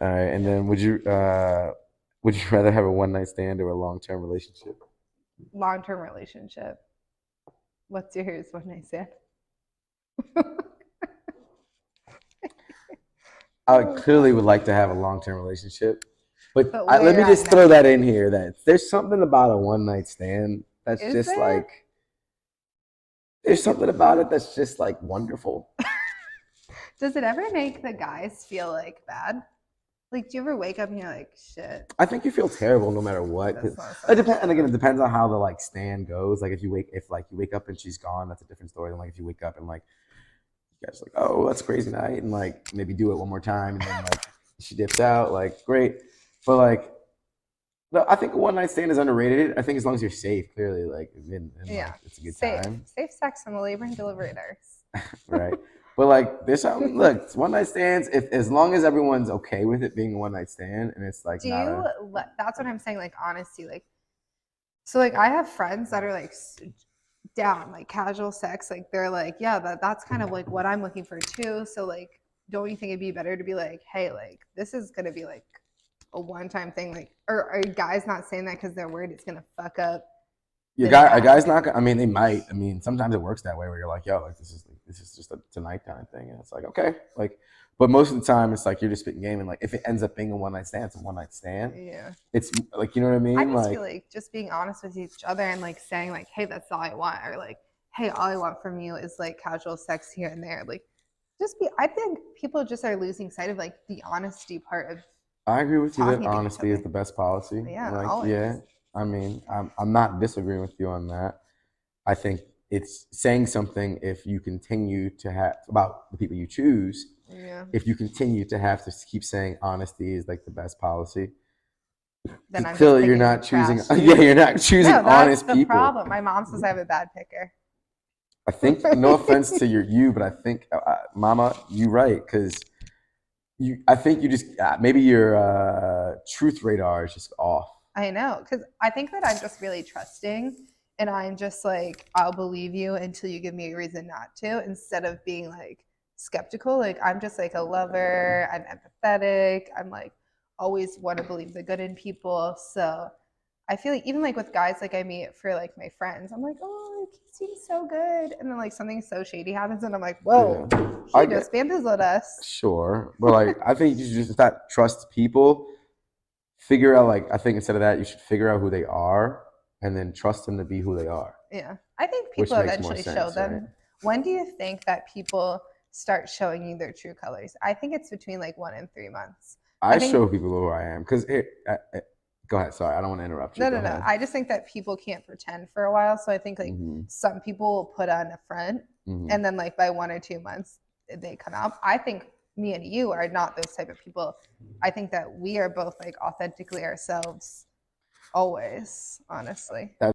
All right, and then would you rather have a one night stand or a long term relationship? Long-term relationship. What's yours? One night stand. I Oh clearly God. would like to have a long term relationship, but But let where me at just throw now? that in here that there's something about a one night stand that's Is just there? like there's something about it that's just like wonderful. Does it ever make the guys feel like bad? Like, do you ever wake up and you're like, shit, I think you feel terrible no matter what. 'Cause that's not so it much depends, and again, fun. it depends on how the like stand goes. Like if like you wake up and she's gone, that's a different story than like if you wake up and like you guys are like, oh, that's a crazy night, and like maybe do it one more time, and then like she dips out, like great. But like, no, I think a one night stand is underrated. I think as long as you're safe, clearly, like and Yeah, like it's a good safe, time, safe sex on the labor and delivery nurse. right? But like, there's something. Look, one night stands. If as long as everyone's okay with it being a one night stand, and it's like Do not you a that's what I'm saying, like honesty, like so like I have friends that are like down like casual sex, like they're like, yeah, that's kind of like what I'm looking for too. So like, don't you think it'd be better to be like, hey, like this is gonna be like a one-time thing, like, or are guys not saying that because they're worried it's gonna fuck up your the guy. A night? guy's not. I mean, they might. I mean, sometimes it works that way where you're like, yo, like this is just a tonight kind of thing, and it's like okay, like. But most of the time, it's like you're just spitting game, and like if it ends up being a one night stand, it's a one night stand. Yeah, It's like you know what I I mean, just feel like like just being honest with each other and like saying like, hey, that's all I want, or like, hey, all I want from you is like casual sex here and there, like just be. I think people just are losing sight of like the honesty part of I agree with you that talking to each honesty is other. the best policy. Yeah, Like, yeah, always. I mean, I'm not disagreeing with you on that. I think it's saying something if you continue to have about the people you choose. Yeah. If you continue to have to keep saying honesty is like the best policy, Then because I'm just clearly you're picking the not choosing. trash Yeah, dude. you're not choosing No, that's honest the people. problem. My mom says I have a bad picker. I think no offense to you, but I think, Mama, you right because you. I think you just maybe your truth radar is just off. I know, because I think that I'm just really trusting, and I'm just like, I'll believe you until you give me a reason not to, instead of being like skeptical. Like, I'm just like a lover, I'm empathetic, I'm like always want to believe the good in people. So I feel like even like with guys like I meet for like my friends, I'm like, oh, like, he seems so good. And then like something so shady happens, and I'm like, Yeah, whoa, I he get just bamboozled us. sure, but like I think you should just not trust people. Figure out like I think instead of that, you should figure out who they are and then trust them to be who they are, Yeah. I think people which makes more eventually show sense, right? them. When do you think that people start showing you their true colors? I think it's between like 1 and 3 months. I I think show people who I am because go ahead. Sorry, I don't want to interrupt you. no, Go no, no. ahead. I just think that people can't pretend for a while. So I think like Hmm. some people will put on a front, Hmm. and then like by 1 or 2 months they come out. I think me and you are not those type of people. I think that we are both like authentically ourselves always, honestly. That's